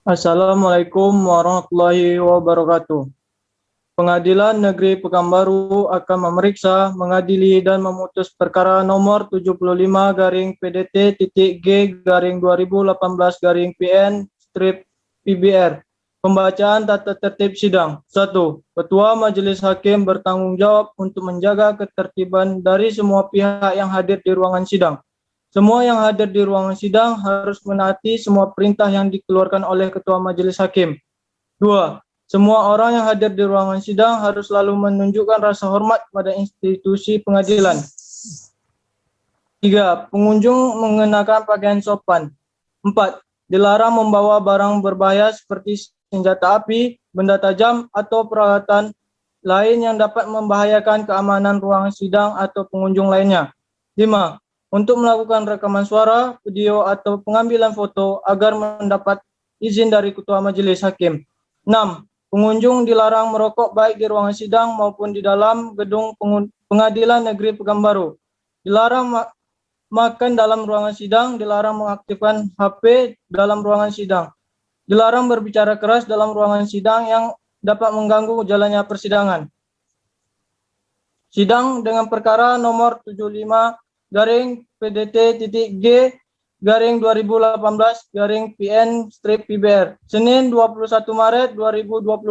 Assalamualaikum warahmatullahi wabarakatuh. Pengadilan Negeri Pekanbaru akan memeriksa, mengadili, dan memutus perkara nomor 75 garing PDT titik G garing 2018 garing PN strip PBR. Pembacaan tata tertib sidang. 1. Ketua Majelis Hakim bertanggung jawab untuk menjaga ketertiban dari semua pihak yang hadir di ruangan sidang. Semua yang hadir di ruangan sidang harus menaati semua perintah yang dikeluarkan oleh Ketua Majelis Hakim. 2. Semua orang yang hadir di ruangan sidang harus selalu menunjukkan rasa hormat pada institusi pengadilan. 3. Pengunjung mengenakan pakaian sopan. 4. Dilarang membawa barang berbahaya seperti senjata api, benda tajam, atau peralatan lain yang dapat membahayakan keamanan ruangan sidang atau pengunjung lainnya. 5. Untuk melakukan rekaman suara, video, atau pengambilan foto agar mendapat izin dari Ketua Majelis Hakim. 6. Pengunjung dilarang merokok baik di ruangan sidang maupun di dalam gedung Pengadilan Negeri Pekanbaru. Dilarang makan dalam ruangan sidang, dilarang mengaktifkan HP dalam ruangan sidang. Dilarang berbicara keras dalam ruangan sidang yang dapat mengganggu jalannya persidangan. Sidang dengan perkara nomor 75 garing PDT titik G garing 2018 garing PN strip PBR. Senin 21 Maret 2022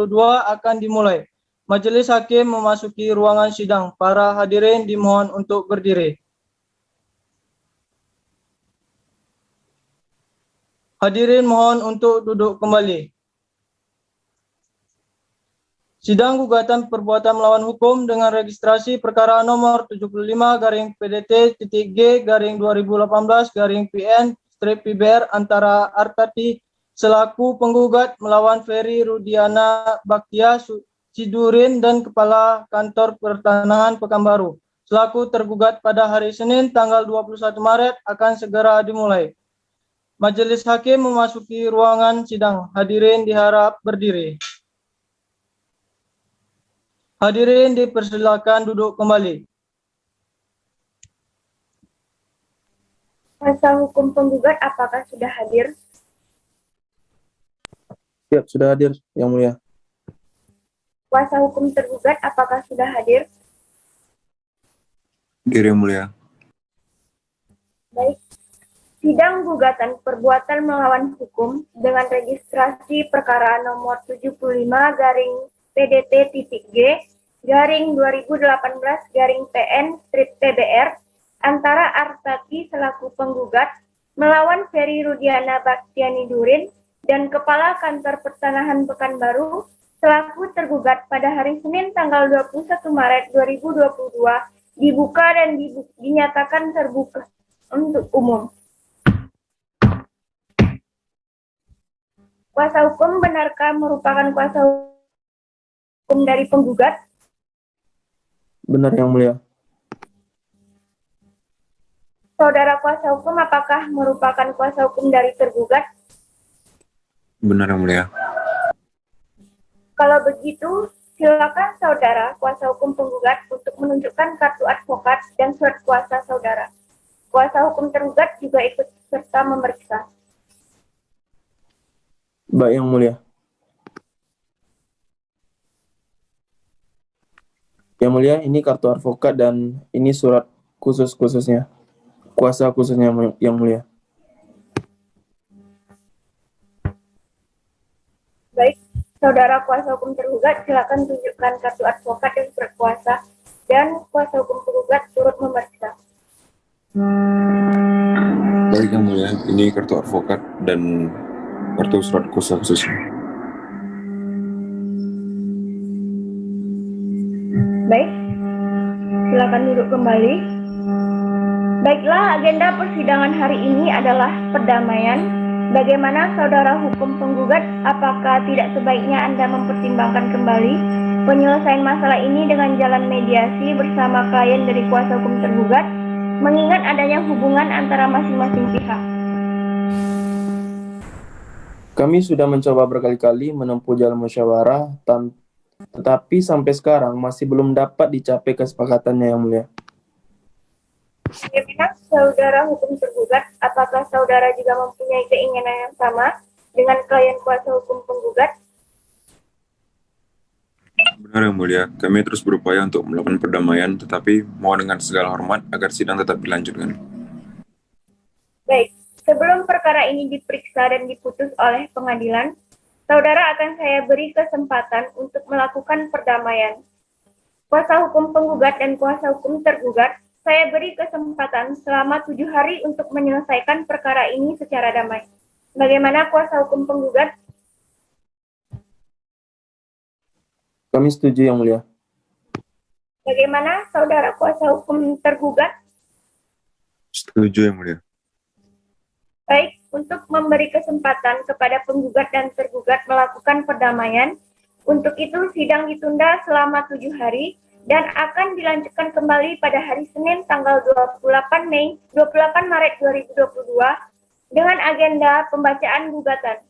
akan dimulai. Majelis Hakim memasuki ruangan sidang. Para hadirin dimohon untuk berdiri. Hadirin mohon untuk duduk kembali. Sidang gugatan perbuatan melawan hukum dengan registrasi perkara nomor 75 garing PDT titik G garing 2018 garing PN strip PBR antara Artati selaku penggugat melawan Ferry Rudiana Baktia Sidurin dan Kepala Kantor Pertanahan Pekanbaru selaku tergugat pada hari Senin tanggal 21 Maret akan segera dimulai. Majelis Hakim memasuki ruangan sidang. Hadirin diharap berdiri. Hadirin dipersilakan duduk kembali. Kuasa hukum penggugat apakah sudah hadir? Siap, sudah hadir, Yang Mulia. Kuasa hukum tergugat apakah sudah hadir? Hadir, Yang Mulia. Baik. Sidang gugatan perbuatan melawan hukum dengan registrasi perkara nomor 75 garing PDT titik G garing 2018 garing PN strip PBR antara Artati selaku penggugat melawan Ferry Rudiana Baktiani Durin dan Kepala Kantor Pertanahan Pekanbaru selaku tergugat pada hari Senin tanggal 21 Maret 2022 dibuka dan dinyatakan terbuka untuk umum. Kuasa hukum benarkah merupakan kuasa hukum dari penggugat? Benar, Yang Mulia. Saudara kuasa hukum apakah merupakan kuasa hukum dari tergugat? Benar, Yang Mulia. Kalau begitu, silakan saudara kuasa hukum penggugat untuk menunjukkan kartu advokat dan surat kuasa saudara. Kuasa hukum tergugat juga ikut serta memeriksa. Baik, Yang Mulia. Yang Mulia, ini kartu advokat dan ini surat khususnya. Kuasa khususnya, Yang Mulia. Baik, saudara kuasa hukum tergugat, silakan tunjukkan kartu advokat dan surat kuasa, dan kuasa hukum tergugat turut memeriksa. Baik, Yang Mulia. Ini kartu advokat dan kartu surat kuasa khususnya. Baik, silakan duduk kembali. Baiklah, agenda persidangan hari ini adalah perdamaian. Bagaimana saudara hukum penggugat, apakah tidak sebaiknya Anda mempertimbangkan kembali penyelesaian masalah ini dengan jalan mediasi bersama klien dari kuasa hukum tergugat, mengingat adanya hubungan antara masing-masing pihak? Kami sudah mencoba berkali-kali menempuh jalan musyawarah, tetapi sampai sekarang masih belum dapat dicapai kesepakatannya, Yang Mulia. Bagaimana saudara hukum tergugat, apakah saudara juga mempunyai keinginan yang sama dengan klien kuasa hukum penggugat? Benar Yang Mulia, kami terus berupaya untuk melakukan perdamaian, tetapi mohon dengan segala hormat agar sidang tetap dilanjutkan. Baik, sebelum perkara ini diperiksa dan diputus oleh pengadilan, saudara akan saya beri kesempatan untuk melakukan perdamaian. Kuasa hukum penggugat dan kuasa hukum tergugat, saya beri kesempatan selama 7 hari untuk menyelesaikan perkara ini secara damai. Bagaimana kuasa hukum penggugat? Kami setuju, Yang Mulia. Bagaimana saudara kuasa hukum tergugat? Setuju Yang Mulia. Baik, untuk memberi kesempatan kepada penggugat dan tergugat melakukan perdamaian, untuk itu sidang ditunda selama 7 hari dan akan dilanjutkan kembali pada hari Senin tanggal 28 Maret 2022 dengan agenda pembacaan gugatan.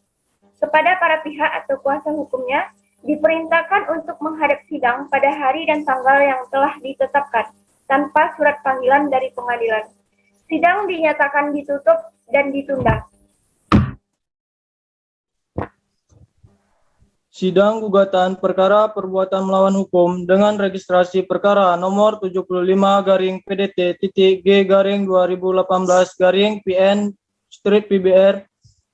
Kepada para pihak atau kuasa hukumnya, diperintahkan untuk menghadap sidang pada hari dan tanggal yang telah ditetapkan tanpa surat panggilan dari pengadilan. Sidang dinyatakan ditutup dan ditunda. Sidang gugatan perkara perbuatan melawan hukum dengan registrasi perkara nomor 75-PDT-G-2018-PN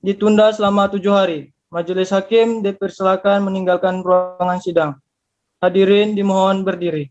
ditunda selama 7 hari. Majelis Hakim dipersilakan meninggalkan ruangan sidang. Hadirin dimohon berdiri.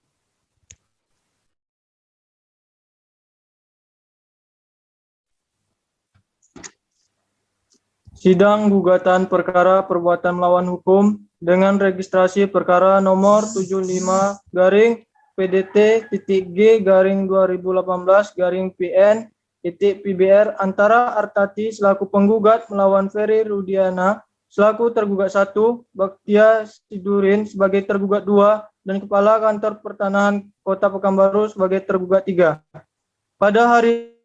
Sidang gugatan perkara perbuatan melawan hukum dengan registrasi perkara nomor 75-PDT-G-2018-PN-PBR antara Artati selaku penggugat melawan Ferry Rudiana selaku tergugat 1, Baktia Sidurin sebagai tergugat 2, dan Kepala Kantor Pertanahan Kota Pekanbaru sebagai tergugat 3. Pada hari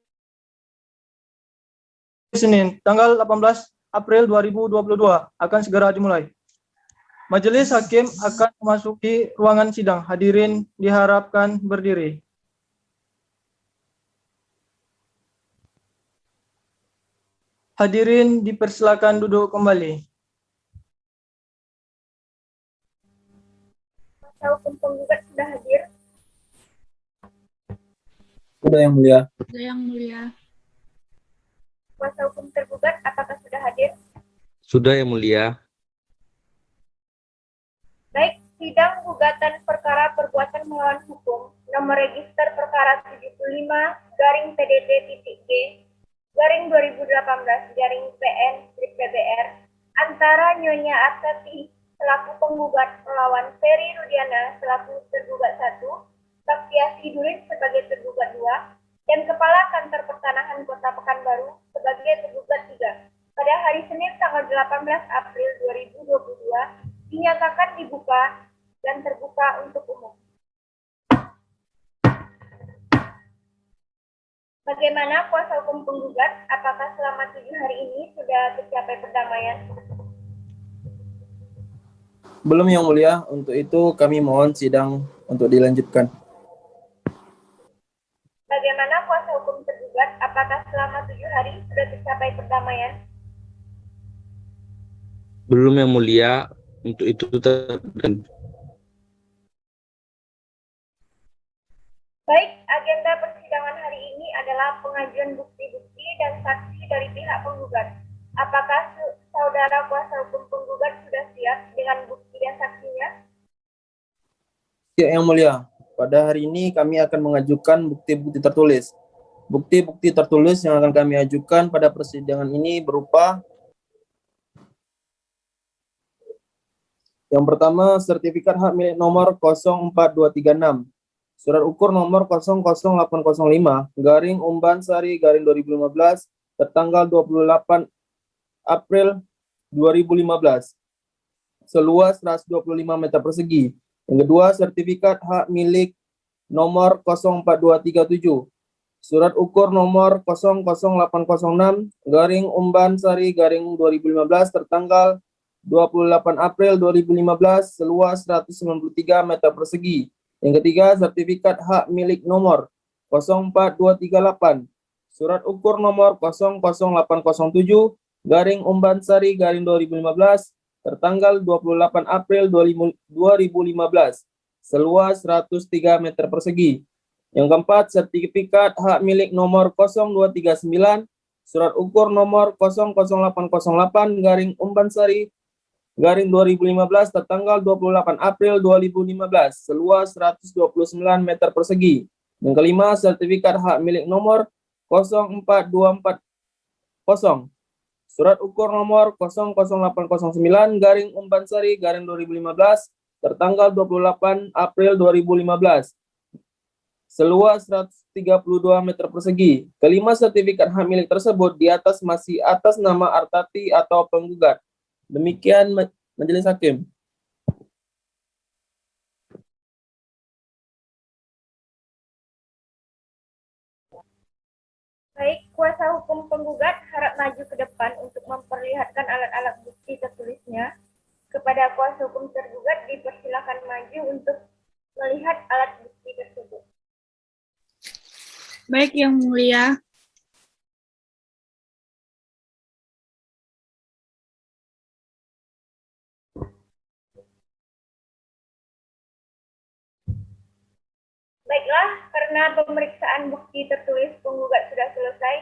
Senin, tanggal 18 April 2022 akan segera dimulai. Majelis Hakim akan memasuki ruangan sidang. Hadirin diharapkan berdiri. Hadirin dipersilakan duduk kembali. Kuasa hukum penggugat sudah hadir. Sudah, Yang Mulia. Sudah, Yang Mulia. Kuasa hukum tergugat apakah sudah hadir? Sudah, Yang Mulia. Baik, sidang gugatan perkara perbuatan melawan hukum nomor register perkara 75-PDT-G-2018-PN-PBR antara Nyonya Artati selaku penggugat melawan Ferry Rudiana selaku tergugat 1, Baktia Sidurin sebagai tergugat 2, dan Kepala Kantor Pertanahan Kota Pekanbaru sebagai tergugat 3 pada hari Senin tanggal 18 April 2022 dinyatakan dibuka dan terbuka untuk umum. Bagaimana kuasa hukum penggugat? Apakah selama 7 hari ini sudah tercapai perdamaian? Belum, Yang Mulia. Untuk itu kami mohon sidang untuk dilanjutkan. Bagaimana kuasa hukum tergugat? Apakah selama 7 hari sudah tercapai perdamaian? Belum, Yang Mulia. Untuk itu Baik, agenda persidangan hari ini adalah pengajuan bukti-bukti dan saksi dari pihak penggugat. Apakah saudara kuasa hukum penggugat sudah siap dengan bukti dan saksinya? Ya, Yang Mulia. Pada hari ini kami akan mengajukan bukti-bukti tertulis. Bukti-bukti tertulis yang akan kami ajukan pada persidangan ini berupa: yang pertama, sertifikat hak milik nomor 04236, surat ukur nomor 00805-Umban-Sari-2015 tertanggal 28 April 2015, seluas 125 meter persegi. Yang kedua, sertifikat hak milik nomor 04237, surat ukur nomor 00806-Umban-Sari-2015 tertanggal 28 April 2015, seluas 193 meter persegi. Yang ketiga, sertifikat hak milik nomor 04238, surat ukur nomor 00807 garing Umbansari garing 2015 tertanggal 28 April 2015 seluas 103 meter persegi. Yang keempat, sertifikat hak milik nomor 0239 surat ukur nomor 00808 garing Umbansari garing 2015 tertanggal 28 April 2015 seluas 129 meter persegi. Yang kelima, sertifikat hak milik nomor 04240 surat ukur nomor 00809 garing Umbansari garing 2015 tertanggal 28 April 2015 seluas 132 meter persegi. Kelima, sertifikat hak milik tersebut di atas masih atas nama Artati atau penggugat. Demikian Majelis Hakim. Baik, kuasa hukum penggugat harap maju ke depan untuk memperlihatkan alat-alat bukti tertulisnya. Kepada kuasa hukum tergugat dipersilakan maju untuk melihat alat bukti tersebut. Baik, Yang Mulia. Baiklah, karena pemeriksaan bukti tertulis penggugat sudah selesai,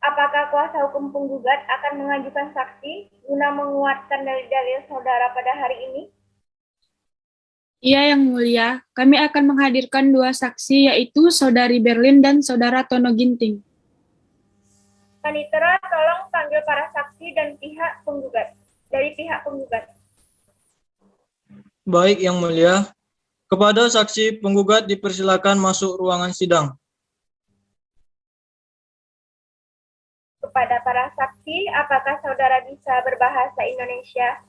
apakah kuasa hukum penggugat akan mengajukan saksi guna menguatkan dalil-dalil saudara pada hari ini? Iya, Yang Mulia. Kami akan menghadirkan dua saksi, yaitu Saudari Berlin dan Saudara Tono Ginting. Panitera, tolong panggil para saksi dan pihak penggugat. Dari pihak penggugat. Baik, Yang Mulia. Kepada saksi penggugat dipersilakan masuk ruangan sidang. Kepada para saksi, apakah saudara bisa berbahasa Indonesia?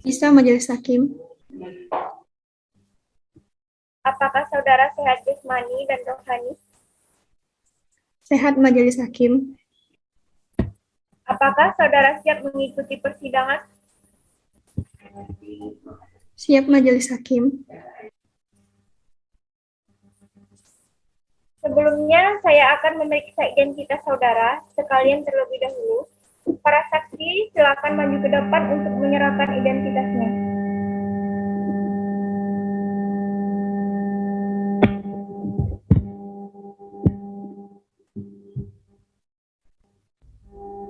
Bisa, Majelis Hakim. Apakah saudara sehat jasmani dan rohani? Sehat, Majelis Hakim. Apakah saudara siap mengikuti persidangan? Siap, Majelis Hakim. Sebelumnya, saya akan memeriksa identitas saudara sekalian terlebih dahulu. Para saksi, silakan maju ke depan untuk menyerahkan identitasnya.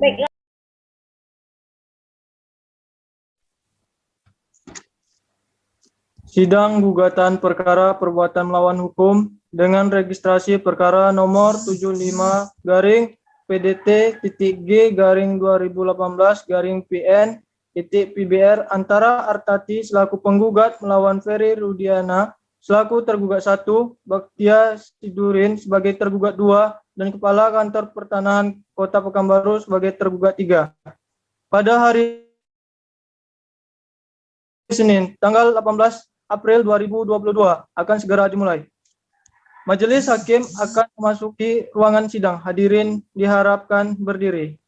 Baiklah. Sidang gugatan perkara perbuatan melawan hukum dengan registrasi perkara nomor 75 garing PDT.G garing 2018 garing PN PBR antara Artati selaku penggugat melawan Ferry Rudiana selaku tergugat 1, Baktia Sidurin sebagai tergugat 2, dan Kepala Kantor Pertanahan Kota Pekanbaru sebagai tergugat 3. Pada hari Senin, tanggal 18 April 2022 akan segera dimulai. Majelis Hakim akan memasuki ruangan sidang. Hadirin diharapkan berdiri.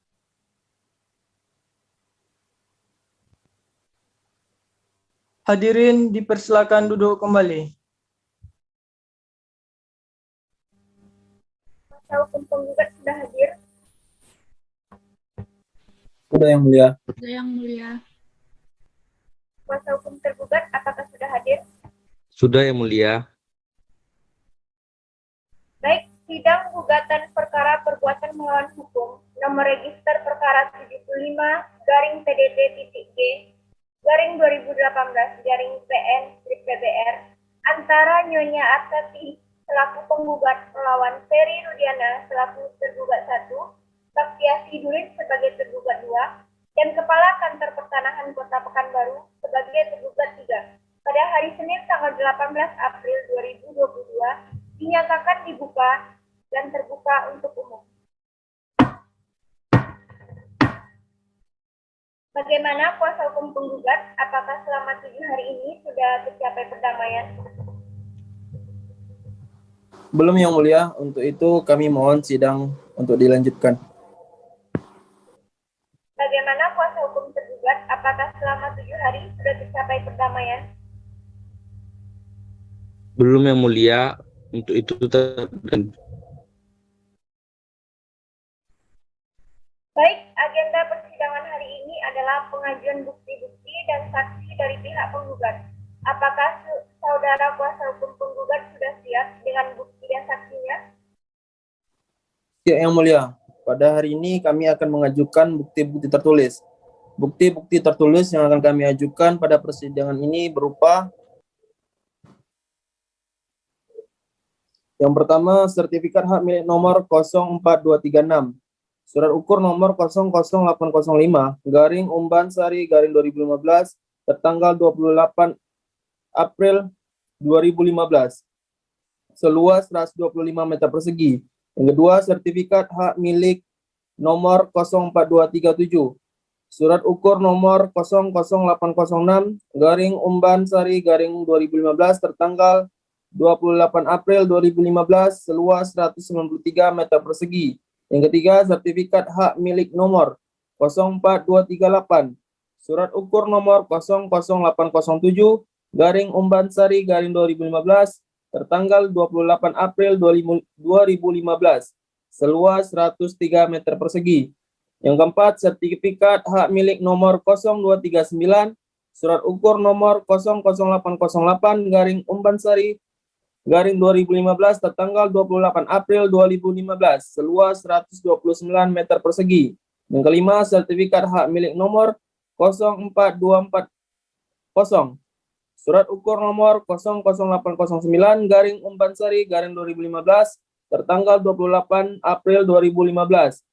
Hadirin dipersilakan duduk kembali. Kuasa hukum penggugat sudah hadir. Sudah, Yang Mulia. Sudah, Yang Mulia. Kuasa hukum tergugat apakah sudah hadir? Sudah, Yang Mulia. Baik, sidang gugatan perkara perbuatan melawan hukum nomor register perkara 75 garing PDT.G garing 2018 garing PN PBR antara Nyonya Artati selaku penggugat melawan Ferry Rudiana selaku tergugat 1, Baktia Sidurin sebagai tergugat 2, dan Kepala Kantor Pertanahan Kota Pekanbaru sebagai tergugat 3. Pada hari Senin tanggal 18 April 2022 dinyatakan dibuka dan terbuka untuk umum. Bagaimana kuasa hukum penggugat? Apakah selama 7 hari ini sudah tercapai perdamaian? Belum, Yang Mulia. Untuk itu kami mohon sidang untuk dilanjutkan. Bagaimana kuasa hukum tergugat? Apakah selama 7 hari sudah tercapai perdamaian? Belum, Yang Mulia. Untuk itu adalah pengajuan bukti-bukti dan saksi dari pihak penggugat. Apakah saudara kuasa hukum penggugat sudah siap dengan bukti dan saksinya? Ya, Yang Mulia, pada hari ini kami akan mengajukan bukti-bukti tertulis. Bukti-bukti tertulis yang akan kami ajukan pada persidangan ini berupa yang pertama, sertifikat hak milik nomor 04236, surat ukur nomor 00805, garing Umban Sari, garing 2015, tertanggal 28 April 2015, seluas 125 meter persegi. Yang kedua, sertifikat hak milik nomor 04237, surat ukur nomor 00806, garing Umban Sari, garing 2015, tertanggal 28 April 2015, seluas 193 meter persegi. Yang ketiga, sertifikat hak milik nomor 04238, surat ukur nomor 00807, garing Umban Sari, garing 2015, tertanggal 28 April 2015, seluas 103 meter persegi. Yang keempat, sertifikat hak milik nomor 0239, surat ukur nomor 00808, garing Umban Sari, garing 2015, tertanggal 28 April 2015, seluas 129 meter persegi. Yang kelima, sertifikat hak milik nomor 04240, surat ukur nomor 00809, garing Umban Sari, garing 2015, tertanggal 28 April 2015,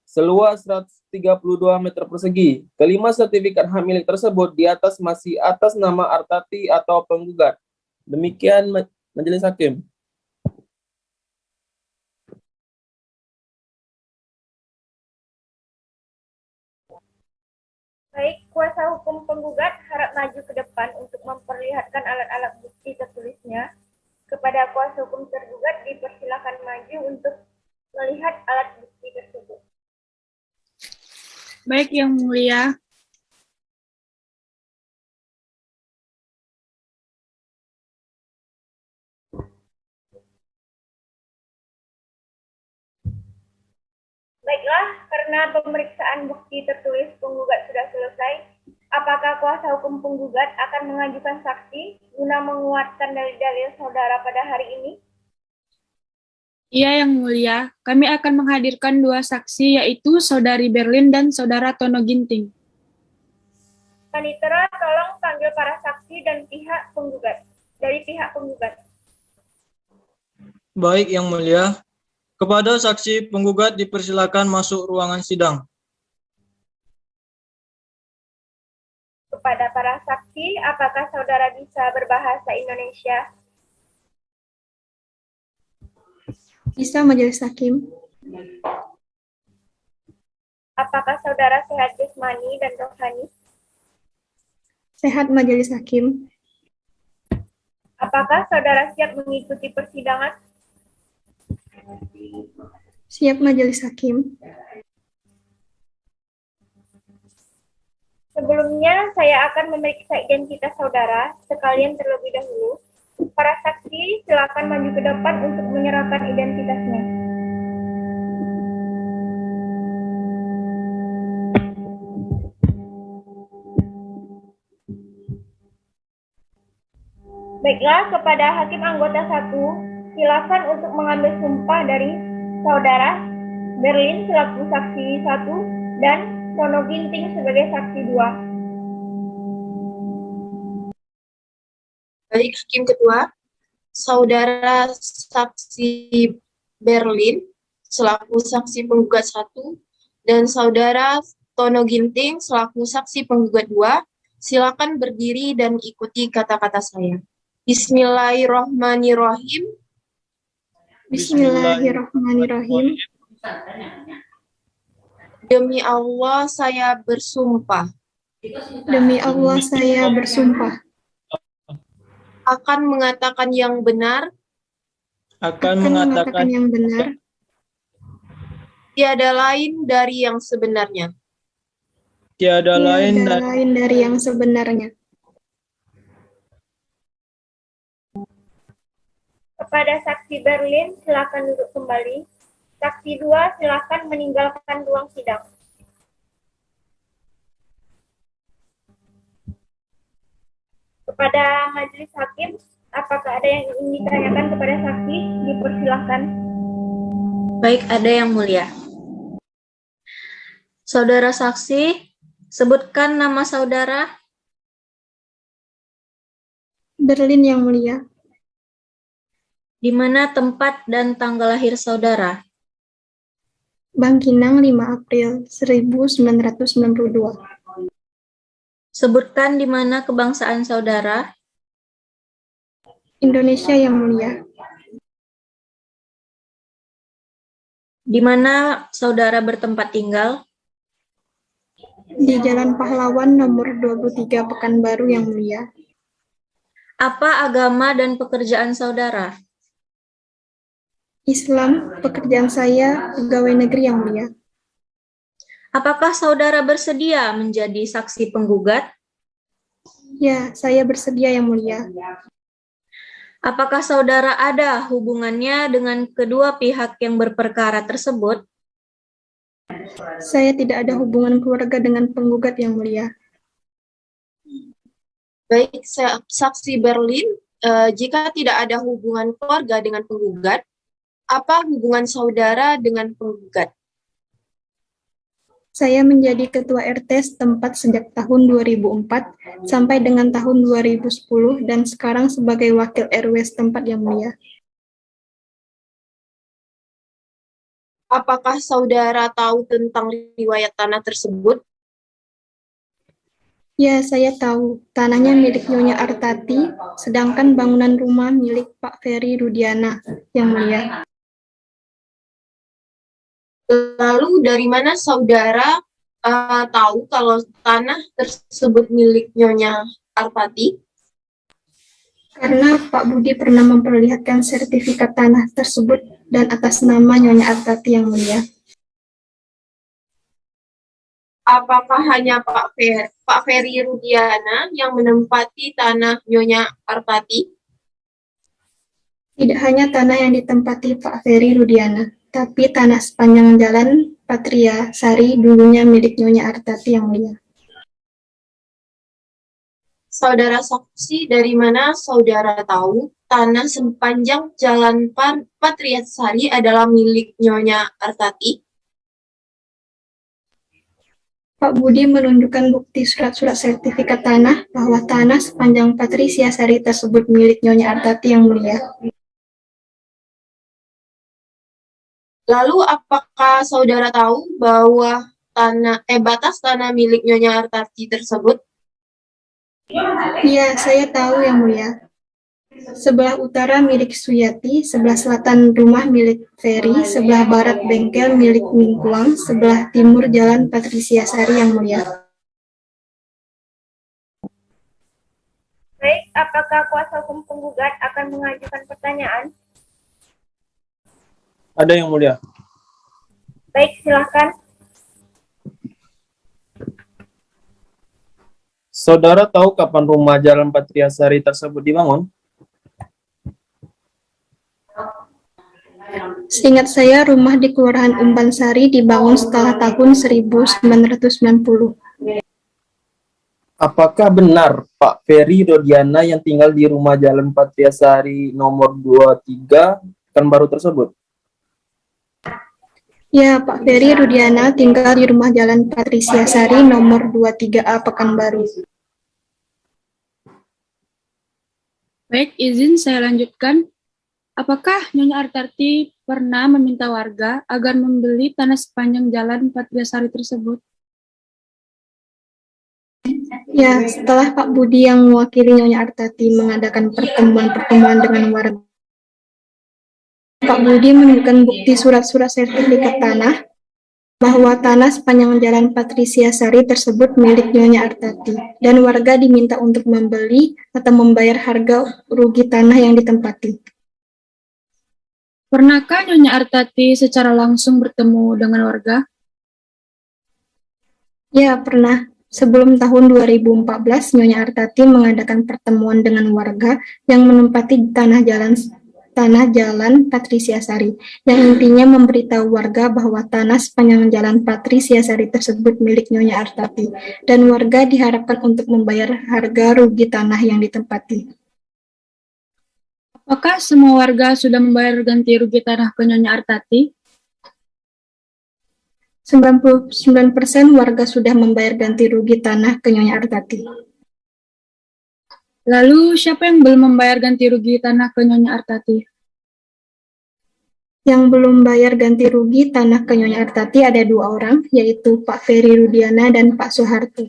seluas 132 meter persegi. Kelima, sertifikat hak milik tersebut di atas masih atas nama Artati atau penggugat. Demikian Majelis Hakim. Baik, kuasa hukum penggugat harap maju ke depan untuk memperlihatkan alat-alat bukti tertulisnya. Kepada kuasa hukum tergugat dipersilakan maju untuk melihat alat bukti tersebut. Baik, Yang Mulia. Baiklah, karena pemeriksaan bukti tertulis penggugat sudah selesai, apakah kuasa hukum penggugat akan mengajukan saksi guna menguatkan dalil-dalil saudara pada hari ini? Iya, Yang Mulia. Kami akan menghadirkan dua saksi, yaitu Saudari Berlin dan Saudara Tono Ginting. Panitera, tolong panggil para saksi dan pihak penggugat. Dari pihak penggugat. Baik, Yang Mulia. Kepada saksi penggugat dipersilakan masuk ruangan sidang. Kepada para saksi, apakah saudara bisa berbahasa Indonesia? Bisa Majelis Hakim. Apakah saudara sehat jasmani dan rohani? Sehat Majelis Hakim. Apakah saudara siap mengikuti persidangan? Siap Majelis Hakim. Sebelumnya, saya akan memeriksa identitas saudara sekalian terlebih dahulu. Para saksi, silakan maju ke depan untuk menyerahkan identitasnya. Baiklah, kepada Hakim Anggota 1, silakan untuk mengambil sumpah dari saudara Berlin selaku saksi 1 dan Tono Ginting sebagai saksi 2. Baik, Hakim Ketua, Saudara Saksi Berlin selaku saksi penggugat 1 dan Saudara Tono Ginting selaku saksi penggugat 2, silakan berdiri dan ikuti kata-kata saya. Bismillahirrahmanirrahim. Bismillahirrahmanirrahim. Demi Allah saya bersumpah Demi Allah saya bersumpah akan mengatakan yang benar, Akan mengatakan yang benar, tiada lain dari yang sebenarnya. tiada lain tiada dan lain dari yang sebenarnya. Kepada saksi Berlin, silakan duduk kembali. Saksi 2, silakan meninggalkan ruang sidang. Kepada majelis hakim, apakah ada yang ingin ditanyakan kepada saksi? Dipersilahkan. Baik, ada yang mulia. Saudara saksi, sebutkan nama saudara. Berlin yang mulia. Di mana tempat dan tanggal lahir saudara? Bangkinang 5 April 1992. Sebutkan di mana kebangsaan saudara. Indonesia yang mulia. Di mana saudara bertempat tinggal? Di Jalan Pahlawan nomor 23 Pekanbaru yang mulia. Apa agama dan pekerjaan saudara? Islam, pekerjaan saya pegawai negeri yang mulia. Apakah saudara bersedia menjadi saksi penggugat? Ya, saya bersedia yang mulia. Apakah saudara ada hubungannya dengan kedua pihak yang berperkara tersebut? Saya tidak ada hubungan keluarga dengan penggugat yang mulia. Baik, saksi Berlin, jika tidak ada hubungan keluarga dengan penggugat, apa hubungan saudara dengan penggugat? Saya menjadi ketua RT setempat sejak tahun 2004 sampai dengan tahun 2010 dan sekarang sebagai wakil RW setempat yang mulia. Apakah saudara tahu tentang riwayat tanah tersebut? Ya, saya tahu. Tanahnya milik Nyonya Artati, sedangkan bangunan rumah milik Pak Ferry Rudiana yang mulia. Lalu dari mana saudara tahu kalau tanah tersebut milik Nyonya Artati? Karena Pak Budi pernah memperlihatkan sertifikat tanah tersebut dan atas nama Nyonya Artati yang mulia. Apakah hanya Pak Ferry Rudiana yang menempati tanah Nyonya Artati? Tidak hanya tanah yang ditempati Pak Ferry Rudiana, tapi tanah sepanjang jalan Patria Sari dulunya milik Nyonya Artati yang mulia. Saudara saksi, dari mana saudara tahu tanah sepanjang jalan Patria Sari adalah milik Nyonya Artati? Pak Budi menunjukkan bukti surat-surat sertifikat tanah bahwa tanah sepanjang Patricia Sari tersebut milik Nyonya Artati yang mulia. Lalu apakah saudara tahu bahwa batas tanah milik Nyonya Artati tersebut? Ya, saya tahu yang mulia. Sebelah utara milik Suyati, sebelah selatan rumah milik Ferry, sebelah barat bengkel milik Mingkuang, sebelah timur jalan Patricia Sari yang mulia. Baik, apakah kuasa hukum penggugat akan mengajukan pertanyaan? Ada yang mulia. Baik, silakan. Saudara tahu kapan rumah Jalan Patriasari tersebut dibangun? Seingat saya, rumah di Kelurahan Umban Sari dibangun setelah tahun 1990. Apakah benar Pak Ferry Rodiana yang tinggal di rumah Jalan Patriasari nomor 23 Pekanbaru tersebut? Ya, Pak Ferry Rudiana tinggal di rumah Jalan Patricia Sari nomor 23A Pekanbaru. Baik, izin saya lanjutkan. Apakah Nyonya Artati pernah meminta warga agar membeli tanah sepanjang jalan Patriasari tersebut? Ya, setelah Pak Budi yang mewakili Nyonya Artati mengadakan pertemuan-pertemuan dengan warga, Pak Budi menunjukkan bukti surat-surat sertifikat tanah bahwa tanah sepanjang jalan Patricia Sari tersebut milik Nyonya Artati dan warga diminta untuk membeli atau membayar harga rugi tanah yang ditempati. Pernahkah Nyonya Artati secara langsung bertemu dengan warga? Ya, pernah. Sebelum tahun 2014, Nyonya Artati mengadakan pertemuan dengan warga yang menempati tanah jalan tanah Jalan Patrisiasari, yang intinya memberitahu warga bahwa tanah sepanjang Jalan Patrisiasari tersebut milik Nyonya Artati, dan warga diharapkan untuk membayar harga rugi tanah yang ditempati. Apakah semua warga sudah membayar ganti rugi tanah ke Nyonya Artati? 99% warga sudah membayar ganti rugi tanah ke Nyonya Artati. Lalu siapa yang belum membayar ganti rugi tanah ke Nyonya Artati? Yang belum bayar ganti rugi tanah ke Nyonya Artati ada 2 orang, yaitu Pak Ferry Rudiana dan Pak Soeharto.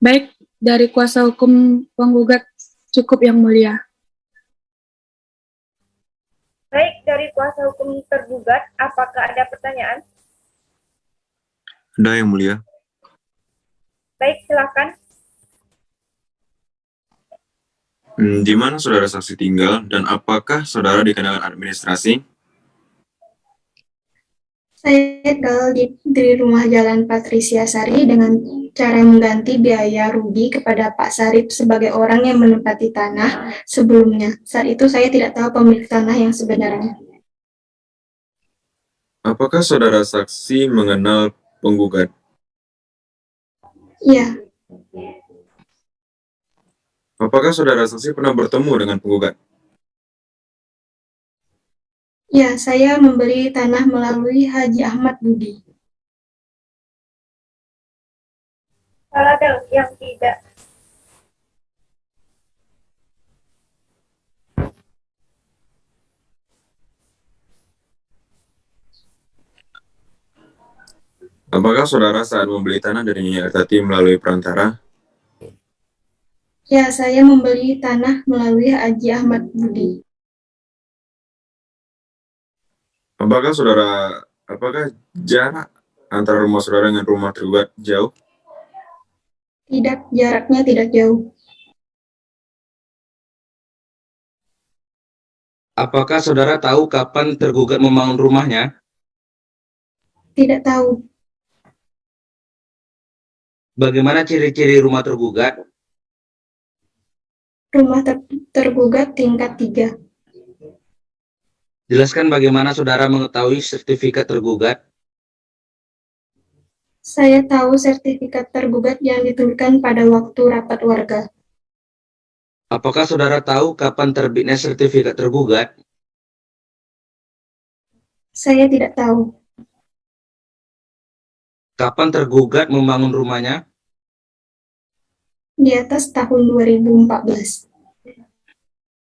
Baik, dari kuasa hukum penggugat cukup yang mulia. Baik, dari kuasa hukum tergugat, apakah ada pertanyaan? Ada yang mulia. Baik, silakan. Di mana saudara saksi tinggal dan apakah saudara dikenakan administrasi? Saya tinggal di rumah Jalan Patrisiasari dengan cara mengganti biaya rugi kepada Pak Sarip sebagai orang yang menempati tanah sebelumnya. Saat itu saya tidak tahu pemilik tanah yang sebenarnya. Apakah saudara saksi mengenal penggugat? Iya, Apakah saudara saksi pernah bertemu dengan penggugat? iya, saya membeli tanah melalui Haji Ahmad Budi. Salah yang tidak. Apakah saudara saat membeli tanah dari Nyonya Artati melalui perantara? Ya, saya membeli tanah melalui Haji Ahmad Budi. Apakah jarak antara rumah saudara dengan rumah tergugat jauh? Tidak, jaraknya tidak jauh. Apakah saudara tahu kapan tergugat membangun rumahnya? Tidak tahu. Bagaimana ciri-ciri rumah tergugat? Rumah tergugat tingkat 3. Jelaskan bagaimana saudara mengetahui sertifikat tergugat. Saya tahu sertifikat tergugat yang dituliskan pada waktu rapat warga. Apakah saudara tahu kapan terbitnya sertifikat tergugat? Saya tidak tahu. Kapan tergugat membangun rumahnya? Di atas tahun 2014.